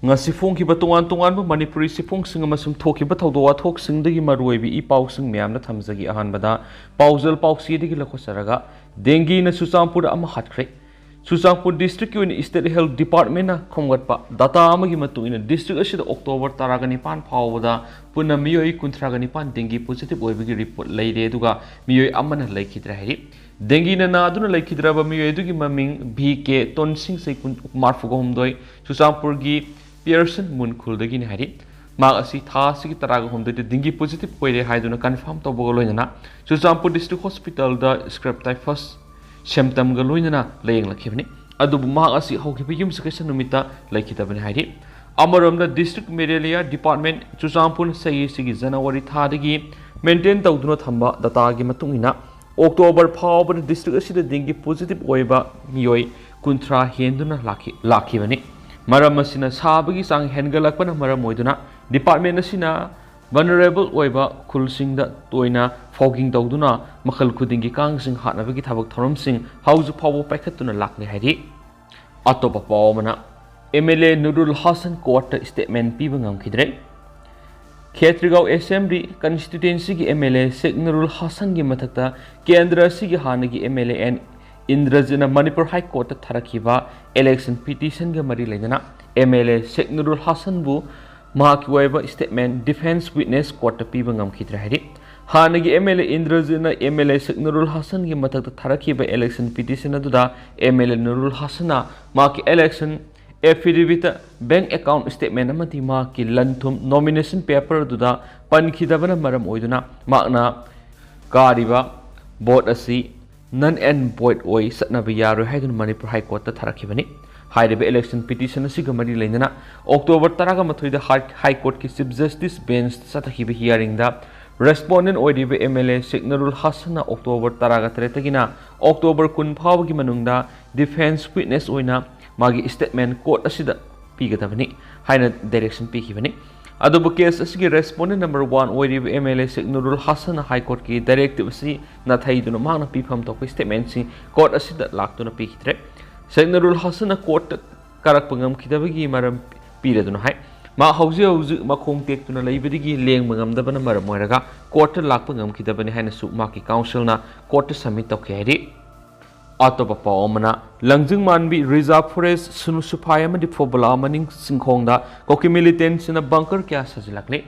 ngasi phongkiba tongan Manipuri sifongsinga masung thokiba thawdo wathoksingdagi maruibi I pausing myamna thamjagi ahanbada paujal pausidagi lakhosaraga dengue na Ccpur ama hatkhre Ccpur district ki state health department na khomgatpa data amagi matungina district asida October 19 phawda punna miyoi 19 dengue positive oibigi report leire aduga miyoi amana laikhidra heri dengue na aduna laikhidraba miyoi adugi maming bk tonsing sei marfuga homdoi Ccpur gi Pearson Munkhul hari mak asi thasi taraga homde dengue positive koire haiduna confirm to bogoloina Ccpur district hospital da scrap typhus symptom galoina layeng lakhibni adu mak asi hokibi yum sakasa numita laikhitabani hari amaramda district malaria department Ccpur sei sigi January thadagi maintain tawduna thamba data gi matungina October phawba district asida dengue positive oiba miyoi kunthra henduna lakhibani maram asina sabagi sang hengalakpana maram oiduna department asina vulnerable oiba khulsingda toina fogging tawduna makhal khudingi kangsing hatnabagi thabak thoramsing hauju phawo paikhatuna lakni hari atopa pawmana MLA Nurul Hasan court statement piba ngamkhidre Khetrigau Assembly constituency gi MLA Sheikh Nurul Hasan gi mathakta kendra sigi hanagi MLA and Indrajana Manipur High Court Tharakiba election petition ga mari lengana MLA Sheikh Nurul Hasan bu mahaki waiba statement defense witness court piba ngamkhidra hari hanagi MLA Indrajana MLA Sheikh Nurul Hasan gi mathakta tharakiba election petition aduda MLA Nurul Hasana mahaki election affidavit bank account statement amati mahaki lanthum nomination paper aduda pankhidabana maram oiduna makna kariba board asi none and void oi satnabi yaro haidun Manipur High Court ta tharakibani haidebe election petition asiga mari leinana October 13 da High Court ki Chief Justice bench satakhibi hearing da respondent oidibe MLA Sheikh Nurul Hasan October 13 tagina October 10 phawgi manungda defense witness oina magi statement court asida pigadabani haina direction pikibani adubu case asigi respondent number 1 oiribe MLA Sheikh Nurul Hasan High Court ki directive si na thaiduna magna pifam to statement si court asida laktuna pikhitre Sheikh Nurul Hasan court karak pangam khidabagi maram piraduna hai ma hauji makhong tektuna leibadigi leng mangam dabana maram moiraga court lakpangam khidabani haina su ma ki council na court submit to kheri Atopa Paomana, Langjing Manbi, Reserve Forest, Sunusupayama, the Fobala Maning Sinkhongda, Kuki militants in a bunker Sagatlakli.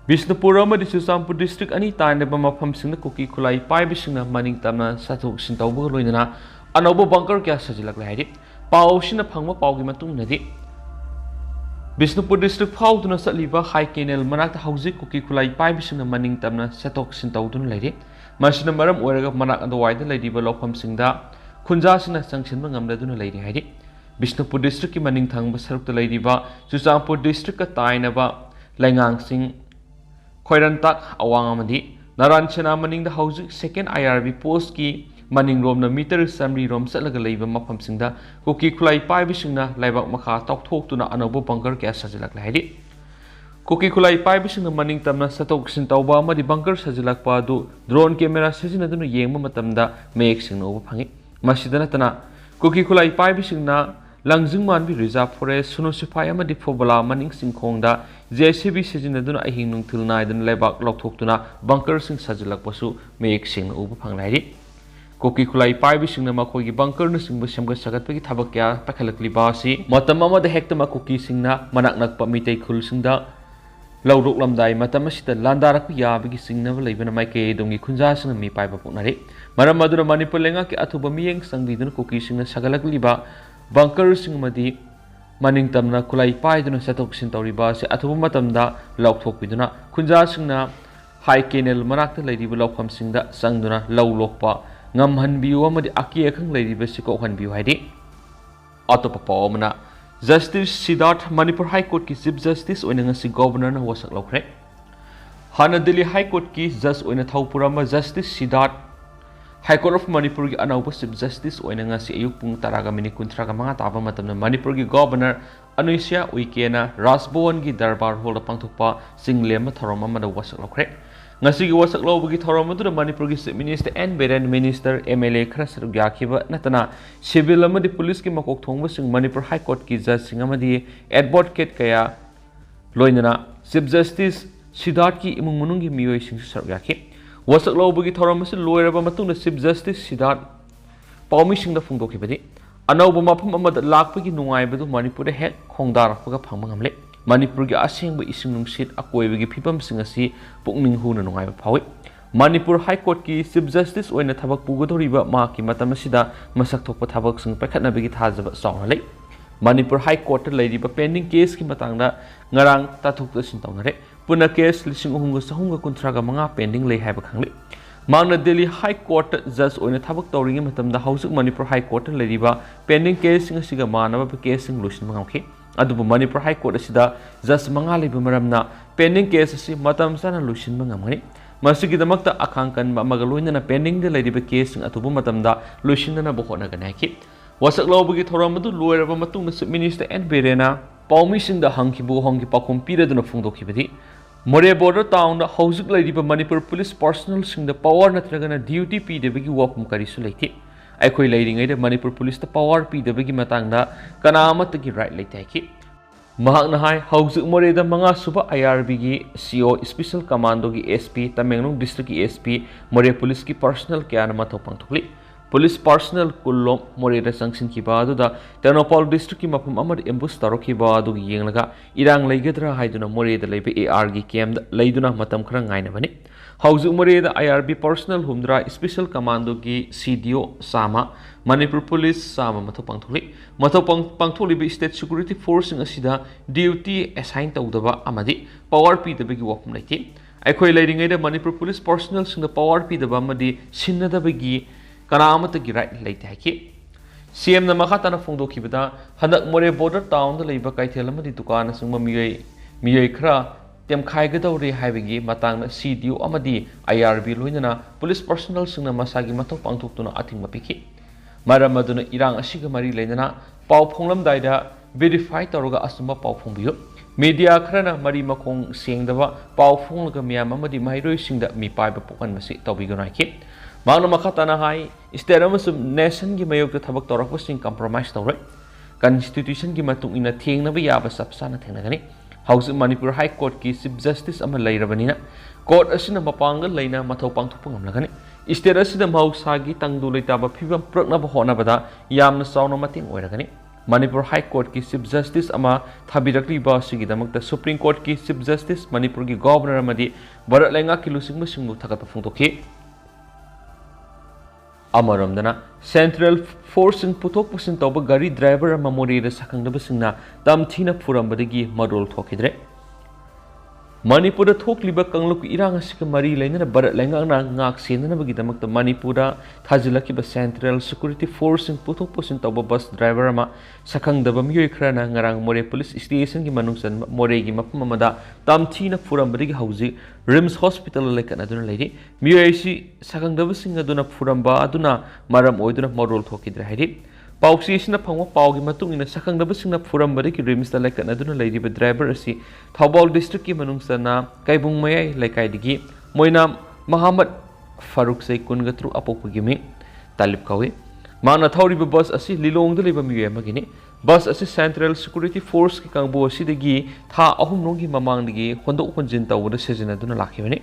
Vishnupurama, the Ccpur district, any time the Bama pumps in the Kuki Kulai, Pibishina, Maning Tama, Satu, Sintobu, Luina, an over bunker Sagatlakli. Paoshina Pangma Paugimatum Nadi. Vishnupur district Pautuna Saliva, High Canal, Manata Hausi, Kuki Kulai, Pibishina, Maning Tamna, Satok Sintodun Lady. Masina maram oiraga manak and wide lady belopam singda Kunjasina sanction bangamduna lady hadi Vishnupur district ki maning thang basaruk the lady ba Ccpur district ka tainaba Langang Sing Khoirantak Awangamadi Naranchana maning the house second IRB post ki maning rom na meter summary rom satlaga leiba mapam singda Kuki Kulai pai bisingna laibak makha tok tuna anobo bunker kya sajilak hadi Kuki Kulai pai bising maning tamna satok sintauba amadi bunker sajilak pa du drone camera sajinaduna yengma matamda mek sing no phangi masidana tana Kuki Kulai pai bising na Langjing Manbi Reserve Forest Sunusupay amadi Fobala maning singkhongda JCB sajinaduna ahing nung thilnai dun lebak lokthokuna bunker sing sajilak pasu mek sing no phanglai Kuki Kulai pai bising na makhoi bunker na sing basyam ga sagatpagi thabak kya pakhalakli ba si matam amada hektama Kuki sing na manak nak pamitay khul singda Lauruk lamdai matamasita landarak yabigi singnava leibana maike dongi kunjasina mi paiba puknari maram maduna Manipur lenga ki athuba miyeng sangbiduna Kuki singna sagalakliba bunker singmadi maning tamna kulai paiduna satok sintauriba se athuba matamda laukthokpiduna kunjasingna High Canal manakta leidiba laukham singda sangduna laulokpa ngamhanbiu amadi aki akhang leidiba siko hanbiu haidi atopa pawmana Justice Siddharth Manipur High Court ki Chief Justice oina si Governor na wasak lokre Hana Delhi High Court ki Judge oina Thaupurama Justice Siddharth High Court of Manipur ki anaupa Chief Justice oina si ayuk pung taraga mini kuntraga mga taba matamna Manipur ki Governor Anusia Uikena Rajbhavan ki Darbar Hall pangthokpa singlema tharoma mada wasak lokre ngasi gi wasak lobagi thoram adu Manipur gi Chief Minister and Beran Minister MLA khara saruk yakhiba natana civil amadi police ki makok thongba sing Manipur High Court ki judge sing amadi advocate kaya loinana Chief Justice Siddharth ki imung munung gi miyoi sing saruk yakhi wasak lobagi thoram se loiraba matung Chief Justice Siddharth paumi sing da phungdokhibadi anauba mafum amada lakpagi nungaibadu Manipur da hek khongdarapga phangma ngamle Manipur gi asengba ising nungsit akoibagi phibam sing asi pukning huna nungaiba phawi Manipur High Court ki Chief Justice oina thabak pugadoriba ma ki matam asida masak thokpa thabak sing pakhatnabagi thajaba sawra lei Manipur High Court leiriba pending case ki matangda ngarang tathuk tasin tawnare puna case lising uhunga sahunga kuntraga manga pending lei haiba khangle Mangna Delhi High Court judge oina thabak tawringi matamda hausuk Manipur High Court leiriba pending case sing asiga manaba case sing lusin mangawki adubu Manipur High Court asida judge mangali bumaramna pending case asi matam sana lusin mangamani masigi damakta akangkan magaloina pending de leiriba case sing atubu matamda lusinna bohona ganaki wasak lawbugi thoramadu loiraba matungna Chief Minister and Berena paumi sing da hangkibu hongi pakum piraduna phungdokhibadi More border town da hausuk leiriba Manipur police personnel sing da power natragana duty pidebagi wapum karisu leiti Aikoi leiringai da Manipur police da power pidebagi matangda kanamata gi right leite ki mahakna hai hausuk more da manga suba IRB gi CO special commando gi SP Tamenglong district gi SP more police ki personnel kya na mathau pangthukli police personnel kullom more da sangsin ki ba da Ternopal district ki mapum amad ambush tarokhi ba du gi yenglaga irang leigadra haiduna more da leibe AR gi camp da leiduna matam khara ngaina bani hausuk more da IRB personnel humdra special commando gi CDO sama Manipur police sama mathau pangthuli be state security force ng asida duty assign tawdaba amadi power p da bagi wapum leiti aikoi leiringai da Manipur police personnel sing da power p da amadi sinnada bagi kanamata gi right leite haki CM na makata na phongdokhibada hanak more border town da leiba kaithel amadi dukan sing miyoi khra temkhai gadawri haibagi matang na CDO amadi IRB loinana police personnel sing na masagi mathau pangthuktuna athing mapiki maram aduna irang asiga mari leinana pau phonglam daida verify tawraga asuma pau phongbiyo media khrana mari makong sengdaba pau phonglaga miyam amadi mairoi singda mi paiba pokan masi tawbigonai ki Mangna makhatana hai state amasum nation gi mayokta thabak tawrakpa sing compromise tawrai constitution gi matung ina thengnaba yaba sapsana thengnagani hausu Manipur High Court ki Chief Justice ama leirabanina court asina mapangal leina mathau pangthupang amlagani state asida mausagi tangdu leitaba phibam praknaba honabada yamna sauna mating oiragani Manipur High Court ki Chief Justice ama thabirakli ba sigi damakta Supreme Court ki Chief Justice Manipur ki Governor amadi barat lenga ki lusingma singmu thakapa phungtokhi Amaramdana Central Force in Putok Pusin Toba Gari driver and Mamori the Sakang the Basina, Dam Tina Purambadigi, Model Tokidre. Manipura Tokliba Kangluk Iranga Sikamari Lane, Barat Langana, Ngak Sin, and Bagitamak the Manipura, Tazilakiba Central Security Force in Putok Pusin Toba bus driver ama Sakang the Bamui Krana, Narang More Police Station Gimanungsan, Moregi Mapamada, Dam Tina Purambadigi Hausi, Rims Hospital like another lady, Muashi Sakang the Singa Duna Puramba Aduna, Maram Oiduna Model Tokidre Hedi. Pausi na pangwa paugi matung ina sakang dapat sing na furam bari ki rims da like another lady but driver asi Thaubal district ki manung sana kaibung mayai like digi moina Muhammad Faruk say kun gatru apok gimi talib kawe mana thauri bus asi lilong da liba miye magini bus asi Central Security Force ki kangbo asi digi tha ahum nong ki mamang digi hondok honjin tawda sejina duna lakhibani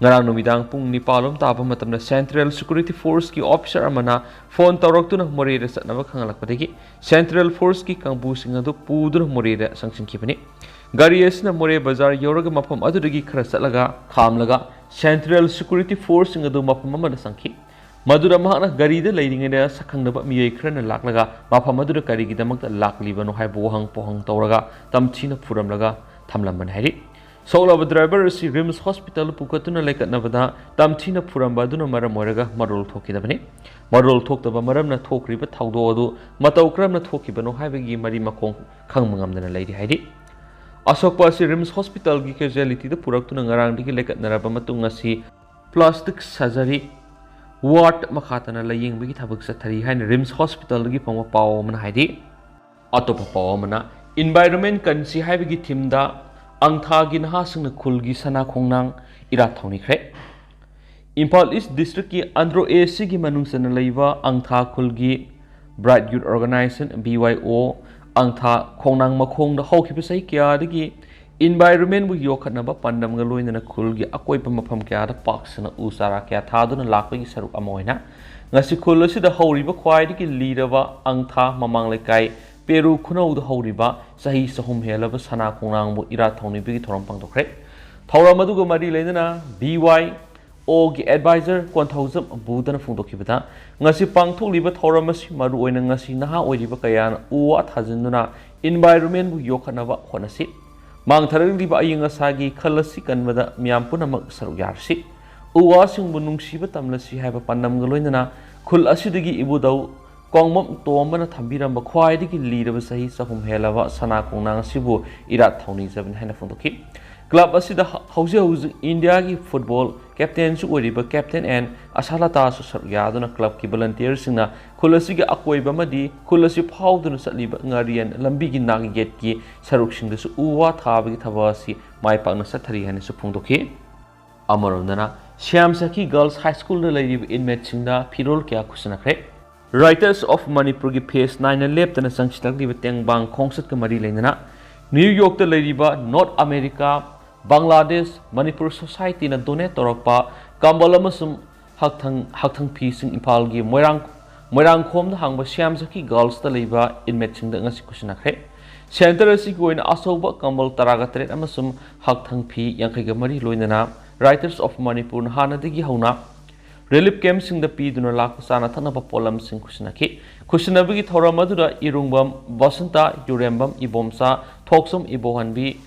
Ngarang numidang pung nipalom tapa matamna Central Security Force ki officer amana phone tawraktuna morira satnaba khangalakpadagi Central Force ki kangbu singadu puduna morira sangsinkibani gari asina more bazar yoraga mapam adudagi khara satlaga khamlaga Central Security Force singadu mapam amada sangki madura mahana gari da leiringeda sakhangdaba miyai khrana laklaga mapam adura kari gi damakta lakliba no hai bohang pohang tawraga tamchina phuramlaga thamlamban hairi Soulaba driver si Rims Hospital Pukatuna like at Navada, Tamtina Purambaduna Maramoraga, Marol Tokidabani, Marol talked about Maramna Tokri, but Taudodu, Matokramna Tokibano, having Marima Kong, Kangmangam than a lady Heidi. Asokpa si Rims Hospital Gikajality, the Puratuna Narandi like at Narabamatunga si plastic surgery, what Makatana laying big tabak satari, and Rims Hospital Gipama Pawman Heidi. Atopa Pawmana, environment can see having timda. Ang thagi na hasang na kulgi sana kongnang irat thongnikre Impal East District ki Andro AC ki manungsana leiba angtha khulgi Bright Youth Organization BYO angtha khongnang makhong da hawkhiba sai kya dagi environment bu yokhatnaba pandam ga loinana khulgi akoipa mafam kya da paksana usara kya thaduna lakpagi saruk amoina ngasi khul asida hawriba khwaidagi lidaba angtha mamang lekai Peru khunau da hawriba sahi sahum helaba sana khongnang bu ira thongni bigi thoram pangdokre thawram aduga mari leinana BYO gi advisor Konthauzam budana phungdokhibada ngasi pangthokliba thoram asi maru oina ngasi naha oiriba kayana uwa thajinduna environment bu yokhatnaba honasi Mangtharaliba aying asagi khalasi kanbada miyam punamak saruk yarsi uwa singbu nungsiba tamlasi haiba pandam galoinana khul asidagi ibudau kongmam tombana thambiramba khwaidagi liraba sahi sahum helaba sana kongnang sibu irat thawni jabin haina phungdoki club asida hauji India gi football captain su oriba captain and asalata su saruk yaduna club ki volunteer singna khulasi gi akoiba madi khulasi phawduna satliba ngarian lambi gi nagi gate ki saruk singda su uwa thabagi thabasi mai pakna sathari haina su phungdoki amarondana Shyam Saki Girls High School da lairiba inmate singda phirol kya khusanakre Writers of Manipur gi phase 9 na leptana sangchitakliba tengbang khongsat ka mari leinana New York da lairiba North America Bangladesh Manipur Society na donate torakpa kambal amasum hakthang phi sing Impal gi moirang khom da hangba Shyam Saki Girls da leiba inmate sing da ngasi kusinakre center asi ko ina asoba kambal taraga tret amasum hakthang phi yankai ga mari loinana Writers of Manipur hana digi hauna relief camp sing da pi duna lak sana thana ba polam sing kusinaki kusinabigi thoram adura irungbam basanta yurembam ibomsa thoksum ibohanbi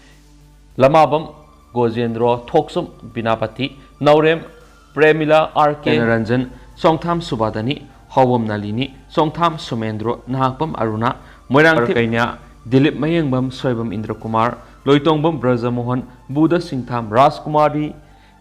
lamabam Gojendro Thoksum Binapati Naurem Premila RK Ranjan Songtham Subadani Hawam Nalini Songtham Sumendro Nahakpam Aruna Moirang Kainya Dilip Mayengbam Soibam Indra Kumar Loitongbam Braja Mohan Buddha Singtham Rajkumari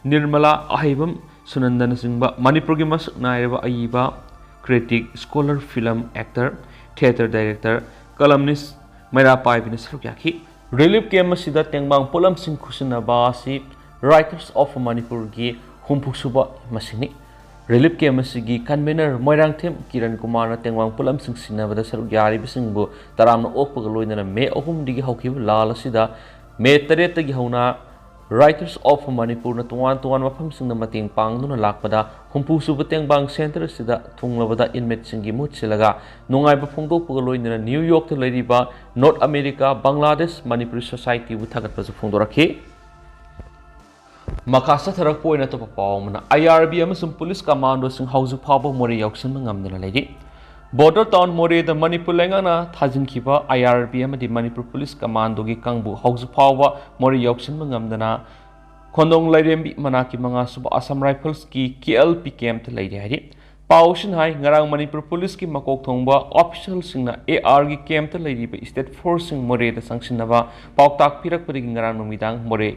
Nirmala Ahibam Sunandana Singba Manipur gi masak nairaba ayiba critic scholar film actor theater director columnist Maira Paibina Sarukyaki Relief camp asida tengbang polam sing khusinaba si Writers of Manipur gi humpuksuba masini Relief camp asigi convener Moirang Them Kiran Kumar na tengbang polam sing sinabada saruk yari bisingbu taramna okpaga loinana me ahum digi hawkib lal asida me taret gi hauna Writers of Manipur na tuwan mafam sing na mating pangduna lakpada humpuksuba tengbang center asida thunglabada inmate singi mutsilaga nungaiba phongdokpaga loinana New York ta lairiba North America Bangladesh Manipur Society bu thagatpa ju phongdorakhi makasa tharak poina to pawmana IRB amasum police commando sing hauju phaba mori yauksin ngamdana lairi border town more da Manipur lengana thajin khiba IRB amadi Manipur police commando gi kangbu hauju phaba mori yauksin ngamdana khondong lairembi manaki manga sub Assam Rifles ki KLP camp ta lairi hari Paushin hai ngarang Manipur police ki makok thongba official singna AR gi camp ta lairiba state force sing more da sangsinaba pauktak pirak pari ngarang numidang more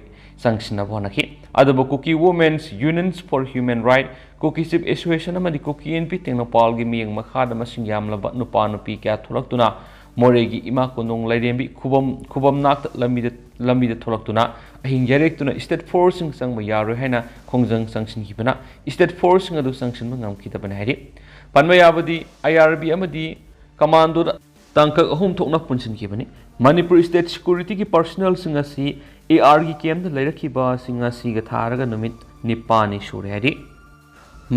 sangsinaba nakhi adaba Kuki Women's Unions for Human Right Kuki Sip Association amadi Kuki NP Tengnopal gi miyang makhada masing yamlaba nupa nupi kya tholaktuna more gi ima konong lairembi khubam nak lambi da tholaktuna ahing yarektuna state force sing sangba yaro haina khongjang sangsin hibana state force ngadu sangsin ngam kitabana hari panmayabadi IRB amadi commando tangkak ahum thokna punsin kibani Manipur State Security ki personnel singasi AR gi camp da lairakhiba singasi ga tharaga numit nipani sure hari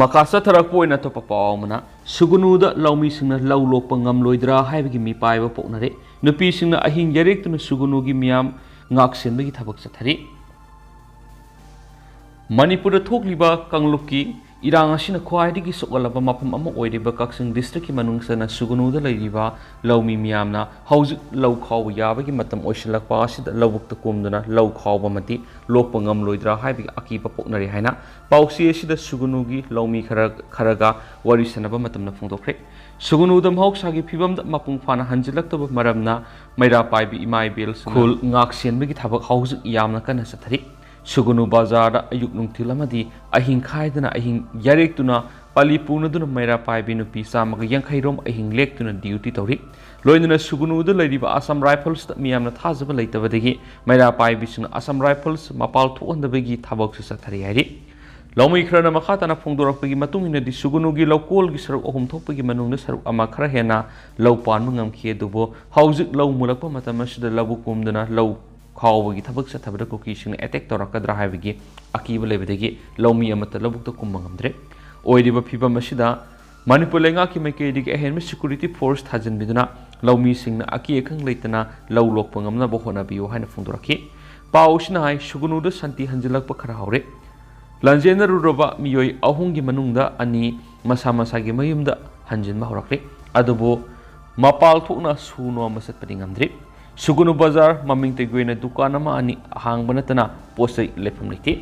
makasa tharak poina to papawmana sugunu da laumi singna law lokpa ngam loidra haibagi mi paiba poknare nupi singna ahing yarektuna sugunu gi miyam ngaksenbagi thabak chathari Manipur da thokliba kanglupki irang asina khwaidagi sokalaba mafam ama oiriba kaksing district ki manungsana sugunu da lairiba laumi miyamna haujuk law khaw yabagi matam oisilakpa asida lawukta kumduna law khawba mati lokpa ngam loidra haibagi akiba poknari haina pausi asida sugunu gi laumi kharaga wari sanaba matamna phungdokre sugunu da mahauksagi phibam da mapung phana hanjilaktaba maramna maira paibi imai bel khul ngaksenbagi thabak haujuk yamna kana sathari Sugunu Bazar ayuk nungtil amadi ahing khaidana ahing yarektuna pali punaduna maira paibi nupi samaga yankairom ahing lektuna duty tawri loinana sugunuda laidiba Assam Rifles miyamna thajaba leitabadagi maira paibi sina Assam Rifles mapal thuandabagi thabak sa sathari hari laumi khrana makhatana phongdorakpagi matungina di sugunugi lokol gi saruk ahum thokpagi manungna saruk ama khara hena lau panma ngamkhi dubo haujik lau mulakpa matamasida labu kumdana lau khawbagi thabak sa thabada Kuki sing attack torakadra haibagi akiba lebedagi laumi amata labukta kumbangamdre oiriba phibam asida Manipur lenga ki maikedi ke ahen security force thajan biduna laumi singna aki ekhang leitana law lok pangamna bohona biyo haina phongdorakhi pausna hai sugunuda santi hanjilak pa khara haure lanjena ruroba miyoi ahungi manungda ani masa masa gi mayumda hanjin ma horakre adubo mapal thukna suno masat padingamdri sugunu bazar maming tegoina dukanama ani hangbanatana posai lefam liti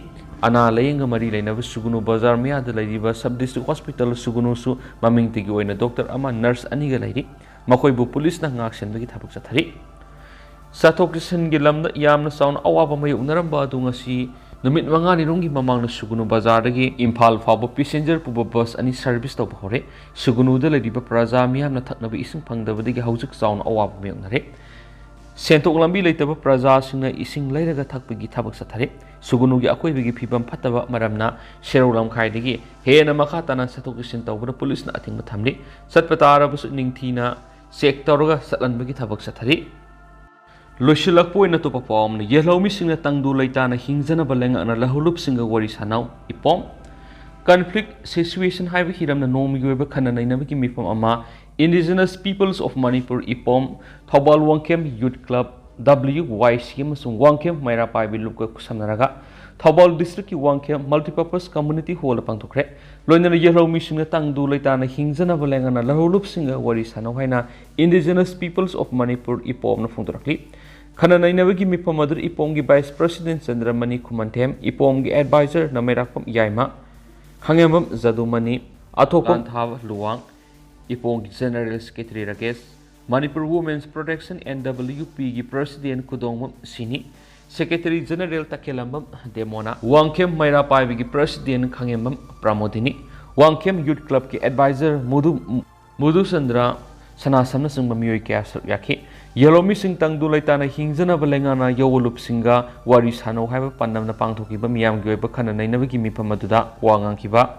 ana layinga mari lainaba sugunu bazar miyada laidiba sub district hospital sugunu su maming tegi oina doctor ama nurse ani ga lairi makoi bu police na ngaksen bagi thabuk sathari sathok kisan gi lamda yamna saun awaba mai unaramba adu ngasi numit mangani rongi mamangna sugunu bazar dagi imphal fabo passenger puba bus ani service to hore sugunu da laidiba praja miyamna thaknaba ising phangdabadagi haujik saun awaba mai unare sentok lambi leitaba praja singna ising lairaga thakpagi thabak sathari sugunugi akoibagi phibam phataba maramna serolam khaidagi hena makhatana sathok isin tawbra police na athingba thamli satpatara bus ningthina check tawraga satlanbagi thabak sathari loishilak poina to papom ne yelawmi singna tangdu leitana hingjana balenga na lahulup singa wari sanau ipom conflict situation haiba hiramna nomi goiba khana nainabagi mifam ama Indigenous Peoples of Manipur IPOM Thobal Wangkem Youth Club WYC amasung Wangkem Maira Paibi Lupka kusamnaraga Thobal District ki Wangkem Multipurpose Community Hall pangthokre loinana yellow mission tangdu leitana hingjana balengana lahulup singa wari sanau haina Indigenous Peoples of Manipur IPOM na phongdorakli khana nainabagi mifam adur IPOM gi Vice President Chandramani Khumantem IPOM gi advisor na Mairakpam Yaima Khangembam Zadumani Athopam Thav Luwang IPOM General Secretary Rakesh Manipur Women's Protection NWP gi President Kudongmam Sini Secretary General Takelambam Demona Wangkem Maira Paibi gi President Khangembam Pramodini Wangkem Youth Club ki Advisor Mudu Sandra Sanasamna Singba Miyoi Kya Yakhi Yelomi Sing Tangdu Laitana Hingjana Balengana Yowolup Singa Wari Sano Haiba Pandamna Pangthokiba Miyam gi Oiba Khana Nainabagi Mipamaduda Wangangkiba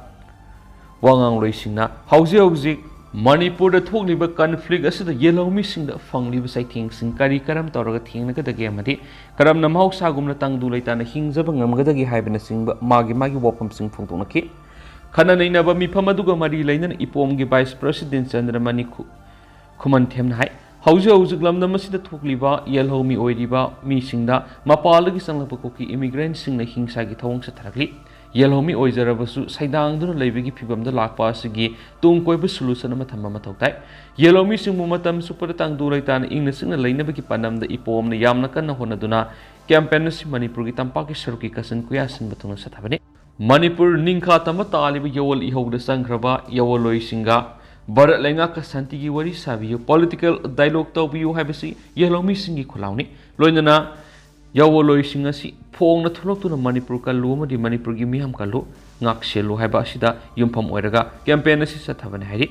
Wangang Loisingna Hauzi Manipur da thokliba conflict asida yelawmi singda fangliba saithing sing kari karam tawraga thingnagadagi amadi karam namhau sagumna tangdu leitana hingjaba ngamgadagi haibana singba magi wapam sing phongtoknaki khana nainaba mifam aduga mari lainana IPOM gi Vice President Chandramani Khumanthemna hai hauji lamda masida thokliba yelawmi oiriba mi singda mapalagi sanglapa Kuki immigrant singna hingsa gi thawang satharakli Yelhomi oizarabasu saidangduna leibigi phibamda lakpa asigi tung koiba solution ama thamma mathau tai Yelhomi singmu matam super tangdu laitana ingna singna leinabagi panamda IPOM na yamna kanna honaduna campaign si Manipur gi tampaki saruki kasan kuya sin batuna sathabani Manipur ningkha tama taliba yawal ihawda sangraba yawaloi singa Barat lenga ka santi gi wari sabiyo political dialogue tawbiyo haibasi Yelhomi singi khulauni loinana Yawaloi singasi phong na tholok tuna Manipur ka lu madi Manipur gi miham ka lu ngak selu haiba asida yumpham oiraga campaign asi sathabane hairi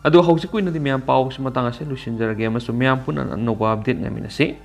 adu hausi kuina di miyam paw si matanga se lusinjarage amasu miyam puna nova update ngaminase